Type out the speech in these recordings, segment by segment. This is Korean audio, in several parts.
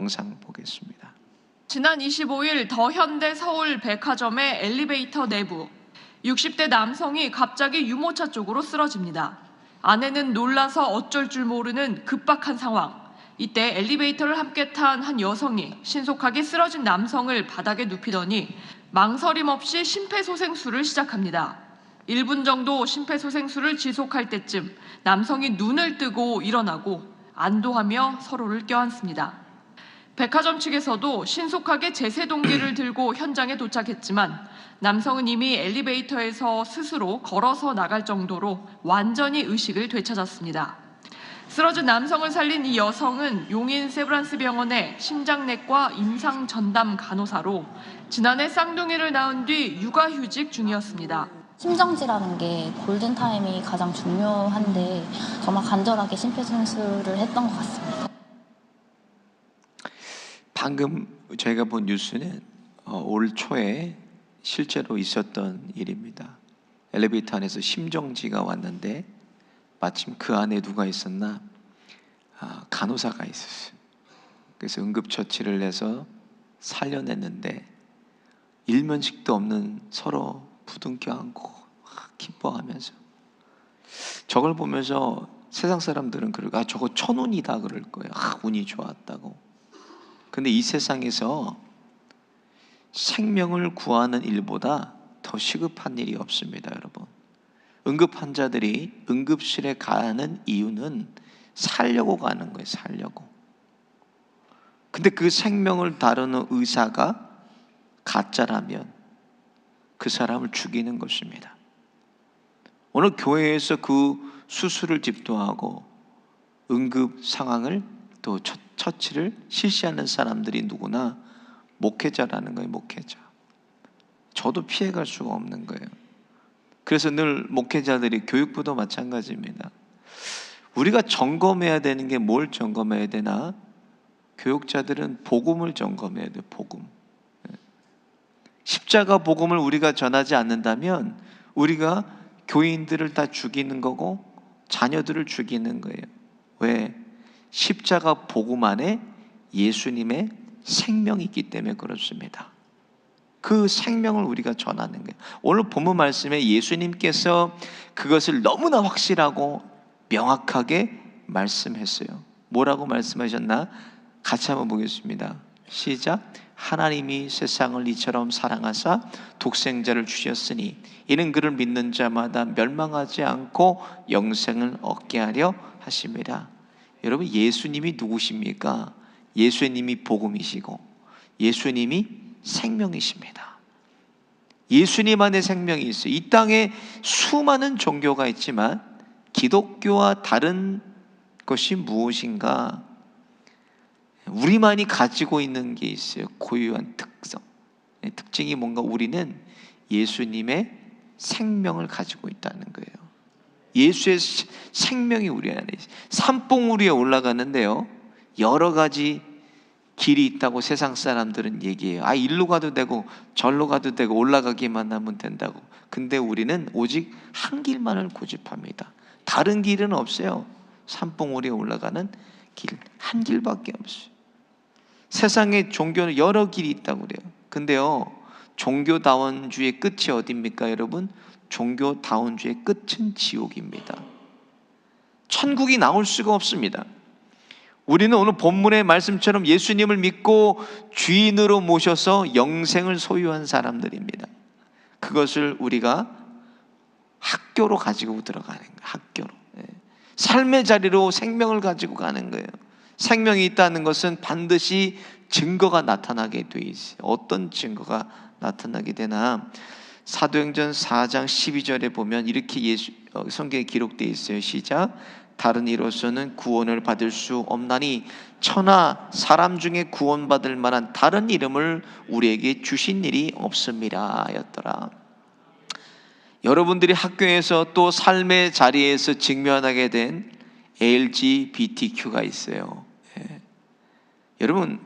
영상 보겠습니다. 지난 25일 더현대 서울 백화점의 엘리베이터 내부 60대 남성이 갑자기 유모차 쪽으로 쓰러집니다. 아내는 놀라서 어쩔 줄 모르는 급박한 상황. 이때 엘리베이터를 함께 탄 한 여성이 신속하게 쓰러진 남성을 바닥에 눕히더니 망설임 없이 심폐소생술을 시작합니다. 1분 정도 심폐소생술을 지속할 때쯤 남성이 눈을 뜨고 일어나고 안도하며 서로를 껴안습니다. 백화점 측에서도 신속하게 제세동기를 들고 현장에 도착했지만 남성은 이미 엘리베이터에서 스스로 걸어서 나갈 정도로 완전히 의식을 되찾았습니다. 쓰러진 남성을 살린 이 여성은 용인 세브란스 병원의 심장내과 임상전담 간호사로 지난해 쌍둥이를 낳은 뒤 육아휴직 중이었습니다. 심정지라는 게 골든타임이 가장 중요한데 정말 간절하게 심폐소생술을 했던 것 같습니다. 방금 저희가 본 뉴스는 올 초에 실제로 있었던 일입니다. 엘리베이터 안에서 심정지가 왔는데 마침 그 안에 누가 있었나? 간호사가 있었어요. 그래서 응급처치를 해서 살려냈는데 일면식도 없는 서로 부둥켜 안고 기뻐하면서, 저걸 보면서 세상 사람들은 그러고 저거 천운이다 그럴 거예요. 운이 좋았다고. 근데 이 세상에서 생명을 구하는 일보다 더 시급한 일이 없습니다, 여러분. 응급 환자들이 응급실에 가는 이유는 살려고 가는 거예요, 살려고. 근데 그 생명을 다루는 의사가 가짜라면 그 사람을 죽이는 것입니다. 오늘 교회에서 그 수술을 집도하고 응급 상황을 또 처치를 실시하는 사람들이 누구나 목회자라는 거예요, 목회자. 저도 피해갈 수가 없는 거예요. 그래서 늘 목회자들이, 교육부도 마찬가지입니다. 우리가 점검해야 되는 게 뭘 점검해야 되나? 교육자들은 복음을 점검해야 돼요, 복음. 십자가 복음을 우리가 전하지 않는다면 우리가 교인들을 다 죽이는 거고 자녀들을 죽이는 거예요. 왜? 십자가 복음 안에 예수님의 생명이 있기 때문에 그렇습니다. 그 생명을 우리가 전하는 거예요. 오늘 본문 말씀에 예수님께서 그것을 너무나 확실하고 명확하게 말씀했어요. 뭐라고 말씀하셨나? 같이 한번 보겠습니다. 시작. 하나님이 세상을 이처럼 사랑하사 독생자를 주셨으니 이는 그를 믿는 자마다 멸망하지 않고 영생을 얻게 하려 하심이라. 여러분, 예수님이 누구십니까? 예수님이 복음이시고 예수님이 생명이십니다. 예수님 안에 생명이 있어요. 이 땅에 수많은 종교가 있지만 기독교와 다른 것이 무엇인가? 우리만이 가지고 있는 게 있어요. 고유한 특성. 특징이 뭔가? 우리는 예수님의 생명을 가지고 있다는 거예요. 예수의 생명이 우리 안에 있어요. 산봉우리 위에 올라가는데요, 여러 가지 길이 있다고 세상 사람들은 얘기해요. 일로 가도 되고 절로 가도 되고 올라가기만 하면 된다고. 근데 우리는 오직 한 길만을 고집합니다. 다른 길은 없어요. 산봉우리에 올라가는 길 한 길밖에 없어요. 세상에 종교는 여러 길이 있다고 그래요. 근데요, 종교다원주의 끝이 어디입니까, 여러분? 종교다원주의 끝은 지옥입니다. 천국이 나올 수가 없습니다. 우리는 오늘 본문의 말씀처럼 예수님을 믿고 주인으로 모셔서 영생을 소유한 사람들입니다. 그것을 우리가 학교로 가지고 들어가는 거예요. 학교로. 삶의 자리로 생명을 가지고 가는 거예요. 생명이 있다는 것은 반드시 증거가 나타나게 돼 있어요. 어떤 증거가 나타나게 되나? 사도행전 4장 12절에 보면 이렇게 성경에 기록되어 있어요. 시작. 다른 이로서는 구원을 받을 수 없나니 천하 사람 중에 구원받을 만한 다른 이름을 우리에게 주신 일이 없음이라 였더라. 여러분들이 학교에서 또 삶의 자리에서 직면하게 된 LGBTQ가 있어요. 여러분,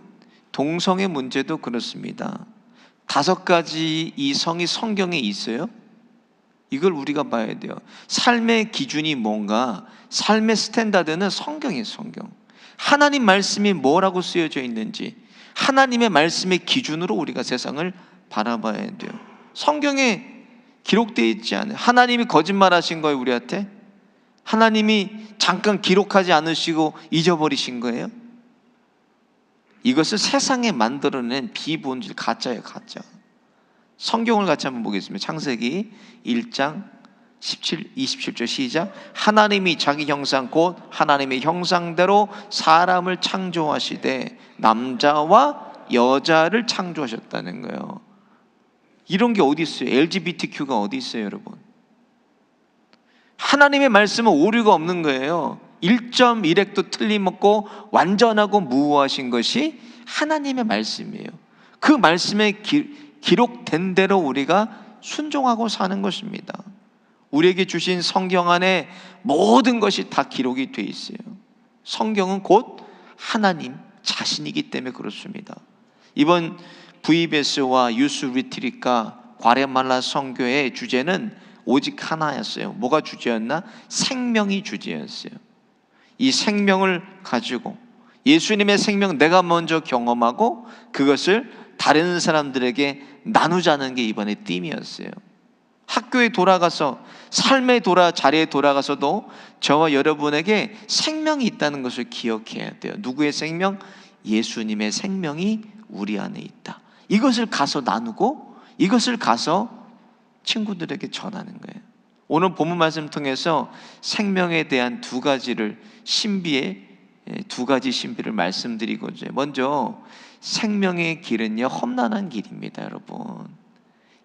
동성애 문제도 그렇습니다. 5가지 이 성이 성경에 있어요. 이걸 우리가 봐야 돼요. 삶의 기준이 뭔가, 삶의 스탠다드는 성경이에요, 성경. 하나님 말씀이 뭐라고 쓰여져 있는지, 하나님의 말씀의 기준으로 우리가 세상을 바라봐야 돼요. 성경에 기록되어 있지 않아요. 하나님이 거짓말하신 거예요, 우리한테? 하나님이 잠깐 기록하지 않으시고 잊어버리신 거예요? 이것을 세상에 만들어낸 비본질, 가짜예요, 가짜. 성경을 같이 한번 보겠습니다. 창세기 1장 27절 시작. 하나님이 자기 형상 곧 하나님의 형상대로 사람을 창조하시되 남자와 여자를 창조하셨다는 거예요. 이런 게 어디 있어요? LGBTQ가 어디 있어요, 여러분? 하나님의 말씀은 오류가 없는 거예요. 1.1획도 틀림없고 완전하고 무오하신 것이 하나님의 말씀이에요. 그 말씀에 기록된 대로 우리가 순종하고 사는 것입니다. 우리에게 주신 성경 안에 모든 것이 다 기록이 돼 있어요. 성경은 곧 하나님 자신이기 때문에 그렇습니다. 이번 VBS와 유스 리트릿과 과레말라 선교의 주제는 오직 하나였어요. 뭐가 주제였나? 생명이 주제였어요. 이 생명을 가지고 예수님의 생명 내가 먼저 경험하고 그것을 다른 사람들에게 나누자는 게 이번에 띠이었어요. 학교에 돌아가서 삶의 자리에 돌아가서도 저와 여러분에게 생명이 있다는 것을 기억해야 돼요. 누구의 생명? 예수님의 생명이 우리 안에 있다. 이것을 가서 나누고 이것을 가서 친구들에게 전하는 거예요. 오늘 본문 말씀 통해서 생명에 대한 두 가지 신비를 말씀드리고자. 먼저 생명의 길은요, 험난한 길입니다, 여러분.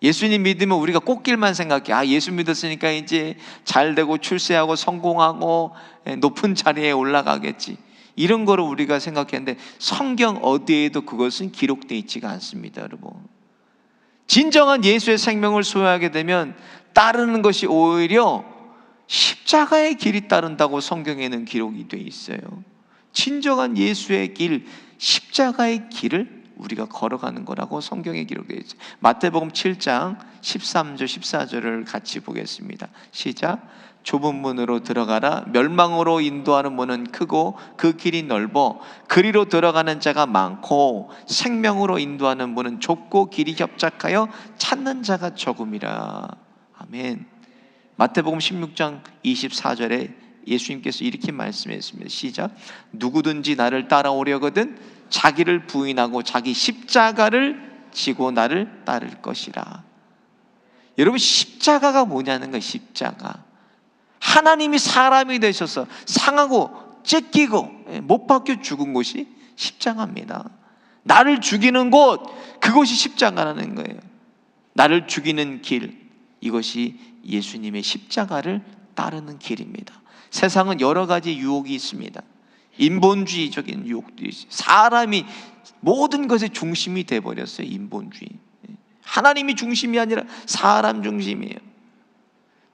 예수님 믿으면 우리가 꽃길만 생각해. 예수 믿었으니까 이제 잘 되고 출세하고 성공하고 높은 자리에 올라가겠지. 이런 거를 우리가 생각했는데 성경 어디에도 그것은 기록되어 있지가 않습니다, 여러분. 진정한 예수의 생명을 소유하게 되면 따르는 것이 오히려 십자가의 길이 따른다고 성경에는 기록이 되어 있어요. 진정한 예수의 길, 십자가의 길을 우리가 걸어가는 거라고 성경에 기록되어 있어요. 마태복음 7장 13절 14절을 같이 보겠습니다. 시작. 좁은 문으로 들어가라. 멸망으로 인도하는 문은 크고 그 길이 넓어 그리로 들어가는 자가 많고 생명으로 인도하는 문은 좁고 길이 협착하여 찾는 자가 적음이라. 아멘. 마태복음 16장 24절에 예수님께서 이렇게 말씀했습니다. 시작. 누구든지 나를 따라오려거든 자기를 부인하고 자기 십자가를 지고 나를 따를 것이라. 여러분, 십자가가 뭐냐는 거예요. 십자가. 하나님이 사람이 되셔서 상하고 찢기고 못 박혀 죽은 곳이 십자가입니다. 나를 죽이는 곳, 그것이 십자가라는 거예요. 나를 죽이는 길, 이것이 예수님의 십자가를 따르는 길입니다. 세상은 여러 가지 유혹이 있습니다. 인본주의적인 유혹들이 있어요. 사람이 모든 것의 중심이 돼버렸어요. 인본주의. 하나님이 중심이 아니라 사람 중심이에요.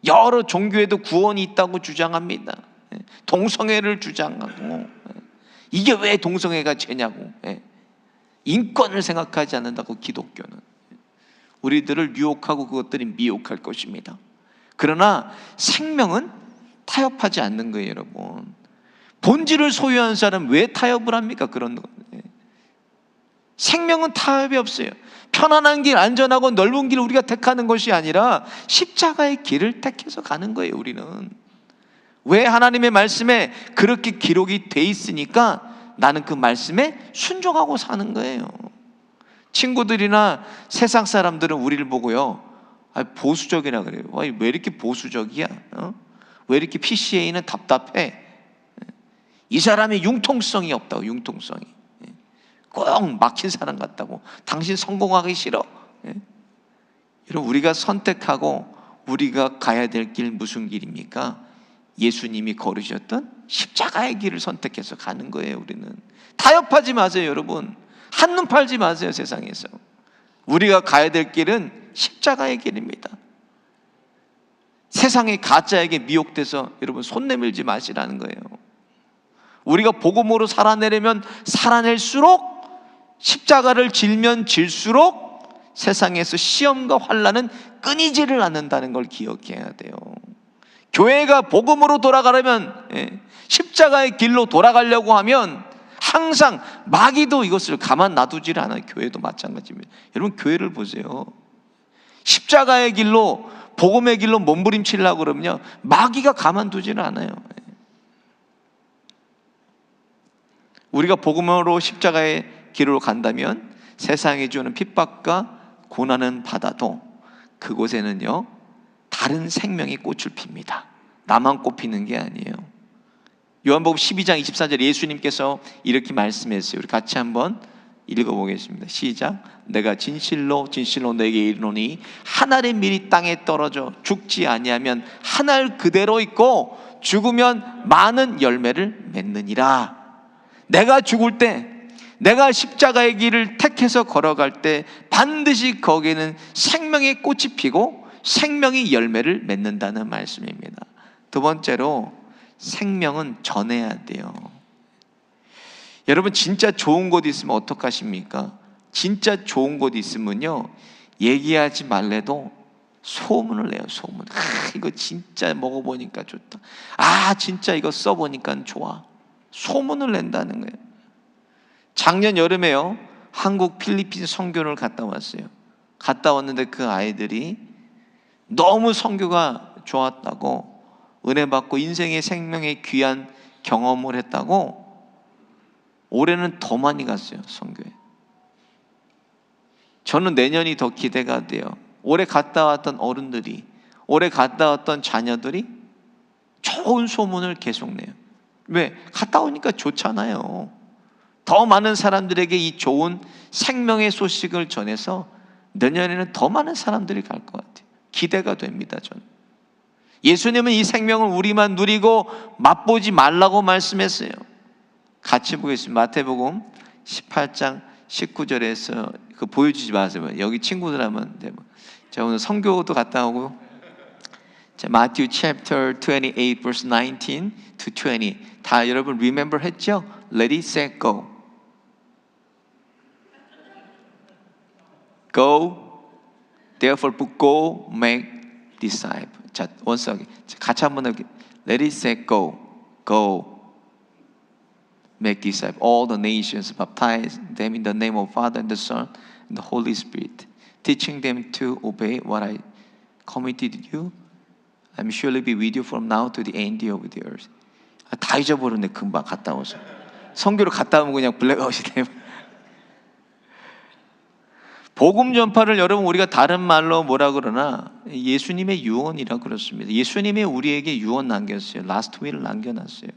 여러 종교에도 구원이 있다고 주장합니다. 동성애를 주장하고, 이게 왜 동성애가 죄냐고, 인권을 생각하지 않는다고 기독교는. 우리들을 유혹하고 그것들이 미혹할 것입니다. 그러나 생명은 타협하지 않는 거예요, 여러분. 본질을 소유한 사람은 왜 타협을 합니까? 그런 거. 생명은 타협이 없어요. 편안한 길, 안전하고 넓은 길을 우리가 택하는 것이 아니라 십자가의 길을 택해서 가는 거예요, 우리는. 왜? 하나님의 말씀에 그렇게 기록이 돼 있으니까 나는 그 말씀에 순종하고 사는 거예요. 친구들이나 세상 사람들은 우리를 보고요, 보수적이라 그래요. 왜 이렇게 보수적이야? 왜 이렇게 PCA는 답답해? 이 사람이 융통성이 없다고. 융통성이 꼭 막힌 사람 같다고. 당신 성공하기 싫어? 여러분, 우리가 선택하고 우리가 가야 될 길 무슨 길입니까? 예수님이 걸으셨던 십자가의 길을 선택해서 가는 거예요. 우리는 타협하지 마세요, 여러분. 한눈 팔지 마세요, 세상에서. 우리가 가야 될 길은 십자가의 길입니다. 세상의 가짜에게 미혹돼서 여러분 손 내밀지 마시라는 거예요. 우리가 복음으로 살아내려면 살아낼수록, 십자가를 질면 질수록 세상에서 시험과 환난은 끊이지를 않는다는 걸 기억해야 돼요. 교회가 복음으로 돌아가려면, 십자가의 길로 돌아가려고 하면 항상 마귀도 이것을 가만 놔두질 않아요. 교회도 마찬가지입니다. 여러분, 교회를 보세요. 십자가의 길로, 복음의 길로 몸부림치려고 그러면요, 마귀가 가만두지는 않아요. 우리가 복음으로 십자가의 길로 간다면 세상이 주는 핍박과 고난은 받아도 그곳에는요, 다른 생명이 꽃을 핍니다. 나만 꽃피는 게 아니에요. 요한복음 12장 24절 예수님께서 이렇게 말씀했어요. 우리 같이 한번 읽어보겠습니다. 시작. 내가 진실로 진실로 너에게 이르노니 한 알의 밀이 땅에 떨어져 죽지 아니하면 한 알 그대로 있고 죽으면 많은 열매를 맺느니라. 내가 죽을 때, 내가 십자가의 길을 택해서 걸어갈 때 반드시 거기에는 생명의 꽃이 피고 생명이 열매를 맺는다는 말씀입니다. 두 번째로, 생명은 전해야 돼요. 여러분, 진짜 좋은 곳 있으면 어떡하십니까? 진짜 좋은 곳 있으면요, 얘기하지 말래도 소문을 내요. 소문. 이거 진짜 먹어보니까 좋다. 진짜 이거 써보니까 좋아. 소문을 낸다는 거예요. 작년 여름에요, 한국 필리핀 선교를 갔다 왔어요. 갔다 왔는데 그 아이들이 너무 선교가 좋았다고, 은혜 받고 인생의 생명의 귀한 경험을 했다고 올해는 더 많이 갔어요, 선교에. 저는 내년이 더 기대가 돼요. 올해 갔다 왔던 어른들이, 올해 갔다 왔던 자녀들이 좋은 소문을 계속 내요. 왜? 갔다 오니까 좋잖아요. 더 많은 사람들에게 이 좋은 생명의 소식을 전해서 내년에는 더 많은 사람들이 갈 것 같아요. 기대가 됩니다, 저는. 예수님은 이 생명을 우리만 누리고 맛보지 말라고 말씀했어요. 같이 보겠습니다. 마태복음 18장 19절에서 그 보여주지 마세요. 여기 친구들 하면 돼요. 자, 오늘 선교도 갔다 오고. 자, Matthew chapter 28 verse 19 to 20. 다 여러분 remember 했죠? Let it set go. Go, therefore go make disciple. 자, once again. 같이 한번 해볼게요. Let it set go. Go. Make disciples, all the nations, baptize them in the name of Father and the Son and the Holy Spirit, teaching them to obey what I committed you. I'm surely be with you from now to the end of the earth. 다 잊어버렸네, 금방 갔다 와서. 선교를 갔다 오면 그냥 블랙아웃이 되면. 복음 전파를 여러분 우리가 다른 말로 뭐라 그러나 예수님의 유언이라 그렇습니다. 예수님이 우리에게 유언 남겼어요. 라스트 윌을 남겨놨어요.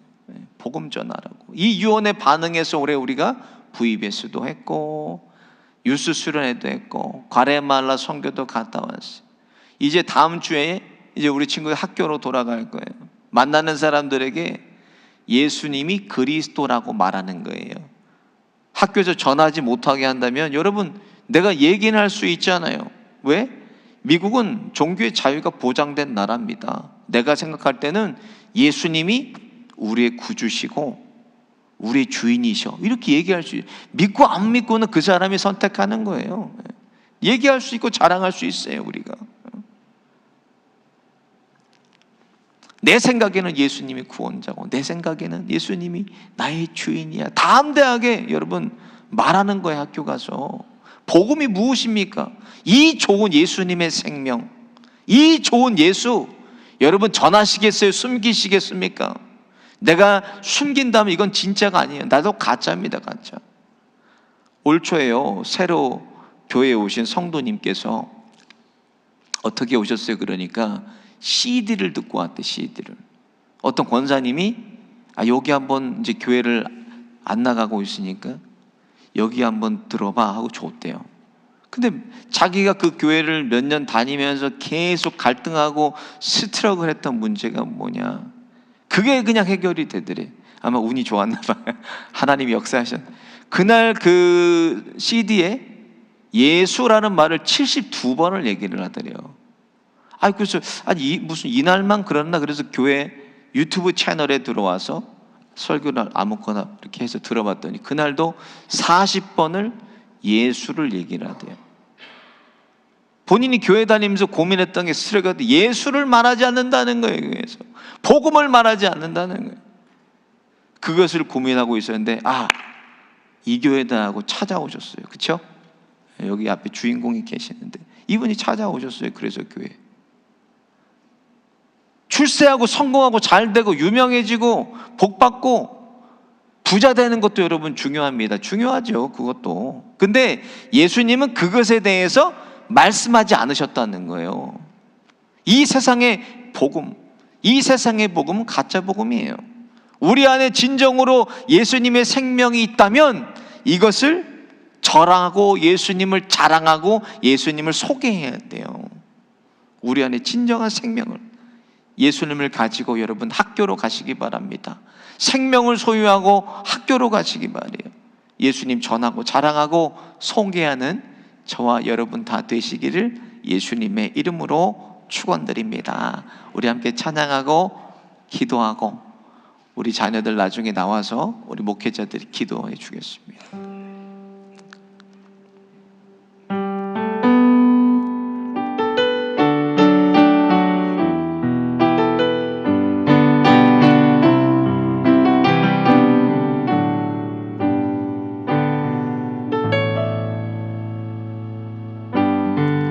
복음 전하라고. 이 유언에 반응해서 올해 우리가 VBS도 했고 유스 수련회도 했고 과레말라 선교도 갔다 왔어요. 이제 다음 주에 이제 우리 친구들 학교로 돌아갈 거예요. 만나는 사람들에게 예수님이 그리스도라고 말하는 거예요. 학교에서 전하지 못하게 한다면 여러분 내가 얘기는 할 수 있잖아요. 왜? 미국은 종교의 자유가 보장된 나라입니다. 내가 생각할 때는 예수님이 우리의 구주시고 우리의 주인이셔, 이렇게 얘기할 수 있어요. 믿고 안 믿고는 그 사람이 선택하는 거예요. 얘기할 수 있고 자랑할 수 있어요. 우리가 내 생각에는 예수님이 구원자고 내 생각에는 예수님이 나의 주인이야. 담대하게 여러분 말하는 거예요. 학교 가서. 복음이 무엇입니까? 이 좋은 예수님의 생명, 이 좋은 예수 여러분 전하시겠어요? 숨기시겠습니까? 내가 숨긴다면 이건 진짜가 아니에요. 나도 가짜입니다. 가짜. 올 초에요, 새로 교회에 오신 성도님께서 어떻게 오셨어요? 그러니까 CD를 듣고 왔대. CD를. 어떤 권사님이 여기 한번 이제 교회를 안 나가고 있으니까 여기 한번 들어봐 하고 줬대요. 근데 자기가 그 교회를 몇 년 다니면서 계속 갈등하고 스트럭을 했던 문제가 뭐냐, 그게 그냥 해결이 되더래. 아마 운이 좋았나 봐요. 하나님이 역사하셨. 그날 그 CD에 예수라는 말을 72번을 얘기를 하더래요. 그래서 무슨 이날만 그랬나, 그래서 교회 유튜브 채널에 들어와서 설교를 아무거나 이렇게 해서 들어봤더니 그날도 40번을 예수를 얘기를 하대요. 본인이 교회 다니면서 고민했던 게 스트레스가 예수를 말하지 않는다는 거예요. 그래서 복음을 말하지 않는다는 거예요. 그것을 고민하고 있었는데 이 교회다 하고 찾아오셨어요. 그렇죠? 여기 앞에 주인공이 계시는데 이분이 찾아오셨어요. 그래서 교회 출세하고 성공하고 잘되고 유명해지고 복받고 부자 되는 것도 여러분 중요합니다. 중요하죠. 그것도. 근데 예수님은 그것에 대해서 말씀하지 않으셨다는 거예요. 이 세상의 복음, 이 세상의 복음은 가짜 복음이에요. 우리 안에 진정으로 예수님의 생명이 있다면 이것을 절하고 예수님을 자랑하고 예수님을 소개해야 돼요. 우리 안에 진정한 생명을, 예수님을 가지고 여러분 학교로 가시기 바랍니다. 생명을 소유하고 학교로 가시기 바래요. 예수님 전하고 자랑하고 소개하는 저와 여러분 다 되시기를 예수님의 이름으로 축원드립니다. 우리 함께 찬양하고 기도하고 우리 자녀들 나중에 나와서 우리 목회자들이 기도해 주겠습니다.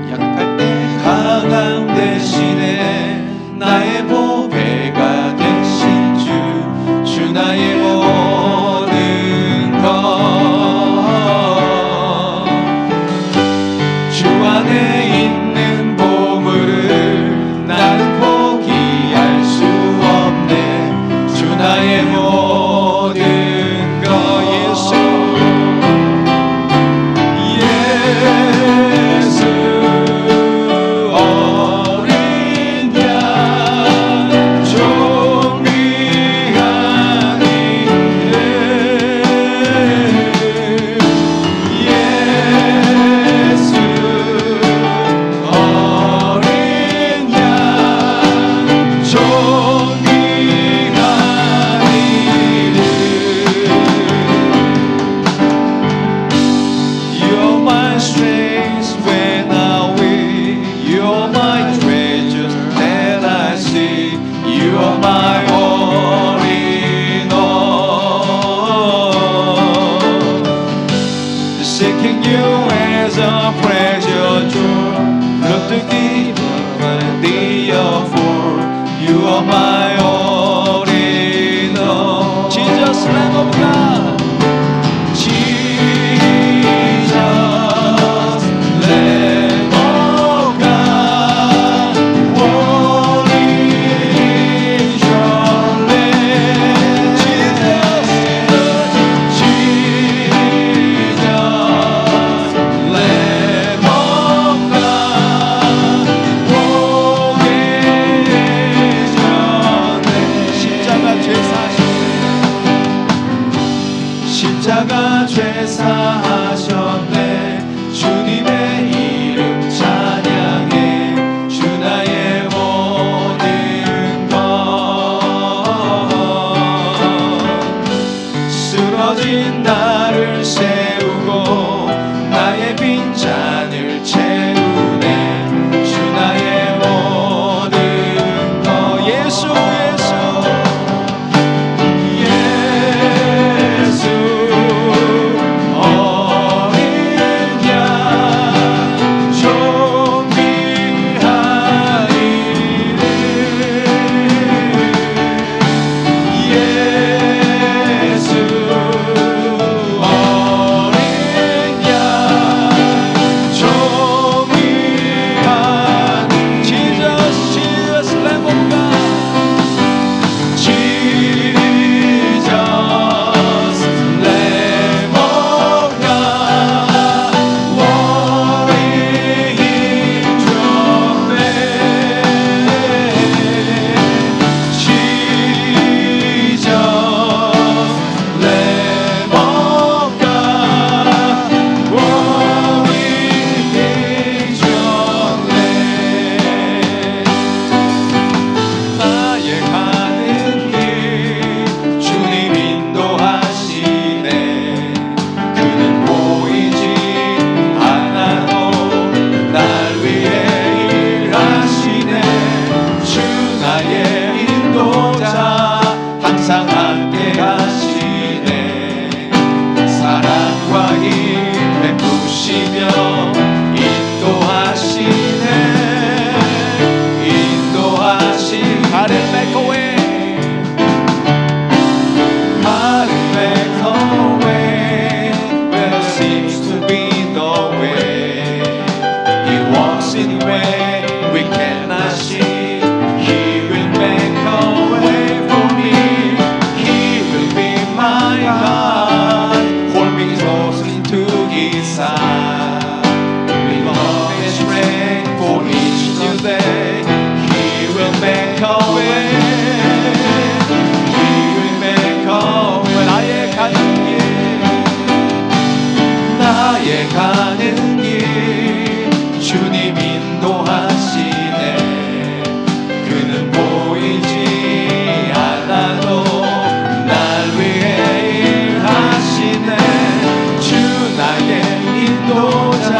약할 때 강함 대신에 나의 보배가 되신 주 나의 모든 것, 주 안에 있는 보물을 나는 포기할 수 없네. 주 나의 모든 것, 예수 어린 양 존귀한 이름, 예수 어린 양 존귀한 이름. You're my strength when I'm weak. You're my treasure that I see. You are my all in all. Seeking you as a precious jewel, not to give up the offer. You are my all in all. Jesus, Lamb of God. Jesus, Lamb of God, what is your name? Jesus, Lamb of God, what is your name? His side. With love and strength for each new day, He will make a way. He will make a way. 나의 가는 길, 나의 가는 길, 주님 인도하시네. 그는 보이지 않아도 날 위해 일하시네. 주 나의 인도자,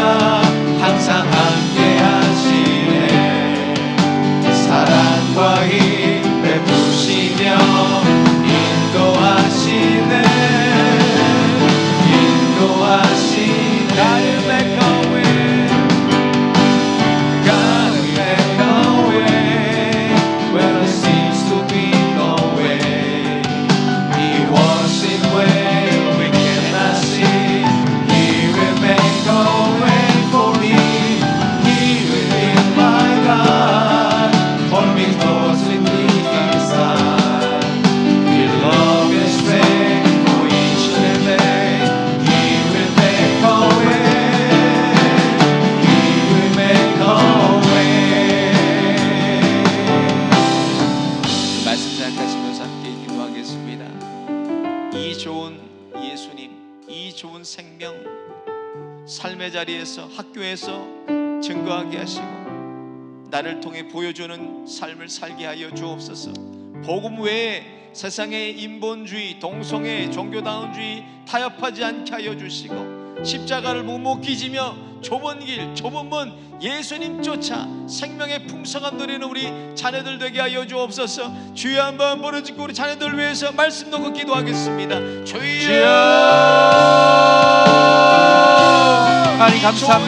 항상 함께 하시네. 사랑과 힘 베푸시며 인도하시네. 인도하시네. 나를 make a way. God will make a way where there seems to be no way. He walks in way we cannot see. He will make a way for me. He will be my God. Hold me closely to His side. With love and strength for each day, He will make a way. He will make a way. 말씀 생각하시면서 함께 기도하겠습니다. 이 좋은 예수님, 이 좋은 생명, 삶의 자리에서, 학교에서 증거하게 하시고 나를 통해 보여주는 삶을 살게 하여 주옵소서. 복음 외에 세상의 인본주의, 동성애, 종교다운주의 타협하지 않게 하여 주시고 십자가를 묵묵히 지며 좁은 길, 좁은 문 예수님 쫓아 생명의 풍성한 누리는 우리 자녀들 되게 하여 주옵소서. 주여 한번 부르짖고 우리 자녀들 위해서 말씀 놓고 기도하겠습니다. 주여, 하나님 감사합니다.